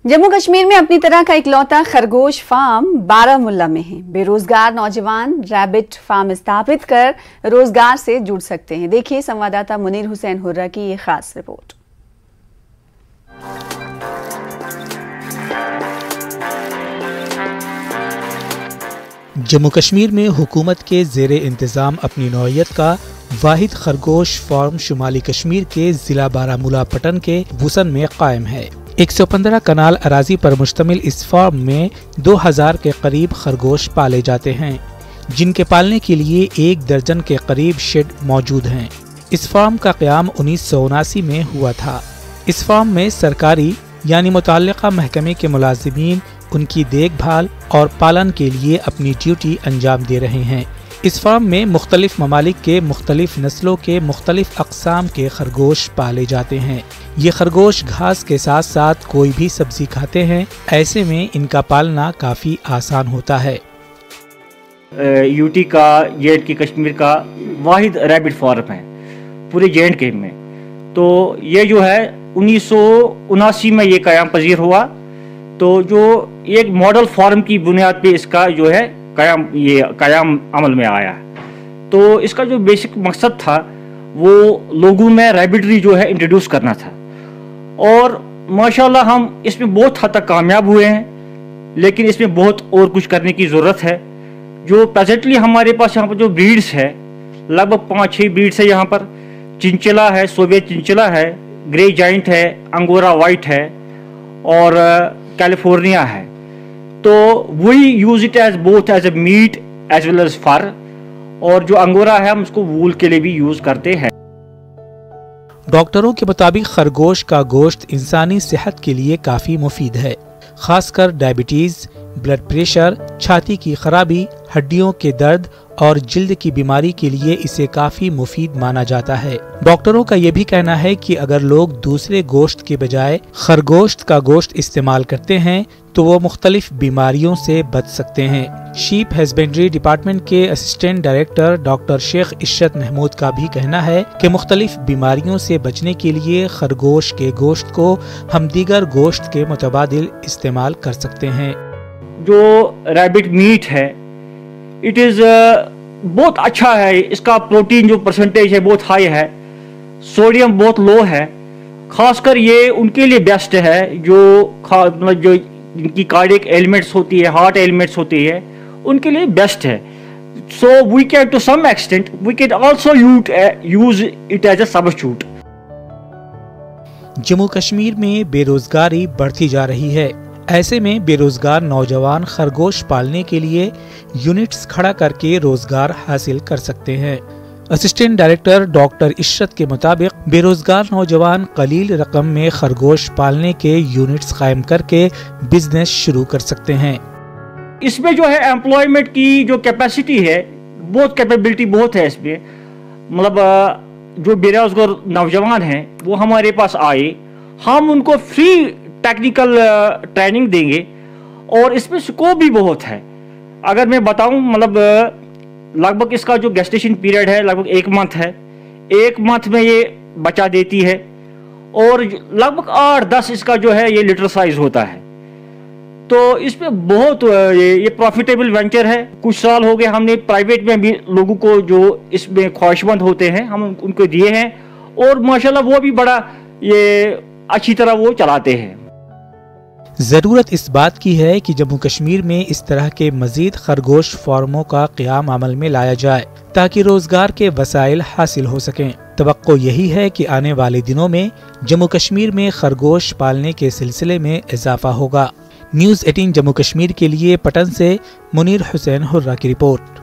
जम्मू कश्मीर में अपनी तरह का इकलौता खरगोश फार्म बारामुल्ला में है। बेरोजगार नौजवान रैबिट फार्म स्थापित कर रोजगार से जुड़ सकते हैं। देखिए संवाददाता मुनीर हुसैन हुर्रा की ये खास रिपोर्ट। जम्मू कश्मीर में हुकूमत के ज़ेरे इंतज़ाम अपनी नौइयत का वाहिद खरगोश फार्म शुमाली कश्मीर के ज़िला बारामुला पटन के वुसन में कायम है। 115 कनाल अराजी पर मुश्तमिल इस फार्म में 2000 के करीब खरगोश पाले जाते हैं, जिनके पालने के लिए 1 दर्जन के करीब शेड मौजूद हैं। इस फार्म का क़याम 1979 में हुआ था। इस फार्म में सरकारी यानी मुतल्लिका महकमे के मुलाजिमीन उनकी देखभाल और पालन के लिए अपनी ड्यूटी अंजाम दे रहे हैं। इस फार्म में मुख्तलिफ ममालिक के मुख्तलिफ नस्लों के मुख्तलिफ अक़साम के खरगोश पाले जाते हैं। ये खरगोश घास के साथ साथ कोई भी सब्जी खाते हैं, ऐसे में इनका पालना काफ़ी आसान होता है। यूटी का जेएंड के कश्मीर का वाहिद रैबिट फार्म है पूरे जेएंड के में। तो ये जो है 1979 में ये क़याम पजीर हुआ। तो जो एक मॉडल फार्म की बुनियाद पे इसका जो है क़याम अमल में आया। तो इसका जो बेसिक मकसद था वो लोगों में रैबिटरी जो है इंट्रोड्यूस करना था, और माशाल्लाह हम इसमें बहुत हद तक कामयाब हुए हैं। लेकिन इसमें बहुत और कुछ करने की ज़रूरत है। जो प्रेजेंटली हमारे पास यहाँ पर जो ब्रीड्स है, लगभग 5-6 ब्रीड्स है यहाँ पर। चिंचिला है, सोवियत चिंचिला है, ग्रे जाइंट है, अंगोरा वाइट है और कैलिफोर्निया है। तो वही use it as both as a meat as well as fur, और जो अंगोरा है हम उसको वूल के लिए भी यूज करते हैं। डॉक्टरों के मुताबिक खरगोश का गोश्त इंसानी सेहत के लिए काफ़ी मुफीद है, खासकर डायबिटीज़, ब्लड प्रेशर, छाती की खराबी, हड्डियों के दर्द और जिल्द की बीमारी के लिए इसे काफ़ी मुफीद माना जाता है। डॉक्टरों का ये भी कहना है कि अगर लोग दूसरे गोश्त के बजाय खरगोश्त का गोश्त इस्तेमाल करते हैं तो वो मुख्तलिफ बीमारियों से बच सकते हैं। शीप हस्बेंड्री डिपार्टमेंट के assistant director doctor Sheikh Ishrat Mahmood का भी कहना है कि मुख्तलिफ बीमारियों से बचने के लिए खरगोश के गोश्त को हम दीगर गोश्त के मुतबादिल इस्तेमाल कर सकते हैं। जो रैबिट मीट है इट इज़ बहुत अच्छा है। इसका प्रोटीन जो परसेंटेज है बहुत हाई है, सोडियम बहुत लो है। खासकर ये उनके लिए बेस्ट है जो मतलब जो जिनकी कार्डियक एलिमेंट्स होती है, हार्ट एलिमेंट्स होती है, उनके लिए बेस्ट है। So we can to some extent we can also use it as a substitute. Jammu Kashmir में बेरोजगारी बढ़ती जा रही है। ऐसे में बेरोजगार नौजवान खरगोश पालने के लिए यूनिट्स खड़ा करके रोजगार हासिल कर सकते हैं। असिस्टेंट डायरेक्टर डॉक्टर इशरत के मुताबिक बेरोजगार नौजवान कलील रकम में खरगोश पालने के यूनिट्स कायम करके बिजनेस शुरू कर सकते हैं। इसमें जो है एम्प्लॉयमेंट की जो कैपेसिटी है, बहुत कैपेबिलिटी बहुत है इसमें। मतलब जो बेरोजगार नौजवान हैं वो हमारे पास आए, हम उनको फ्री टेक्निकल ट्रेनिंग देंगे, और इसमें स्कोप भी बहुत है। अगर मैं बताऊं मतलब लगभग इसका जो गेस्टेशन पीरियड है लगभग 1 मंथ है। 1 मंथ में ये बच्चा देती है और लगभग 8-10 इसका जो है ये लिटर साइज होता है। तो इसमें बहुत ये प्रॉफिटेबल वेंचर है। कुछ साल हो गए हमने प्राइवेट में भी लोगों को जो इसमें ख्वाहिशमंद होते हैं हम उनको दिए हैं, और माशाल्लाह वो भी बड़ा ये अच्छी तरह वो चलाते हैं। ज़रूरत इस बात की है कि जम्मू कश्मीर में इस तरह के मजीद खरगोश फार्मों का क़याम अमल में लाया जाए ताकि रोजगार के वसाइल हासिल हो सकें। तवक्को यही है कि आने वाले दिनों में जम्मू कश्मीर में खरगोश पालने के सिलसिले में इजाफा होगा। न्यूज़ 18 जम्मू कश्मीर के लिए पटन से मुनीर हुसैन हुर्रा की रिपोर्ट।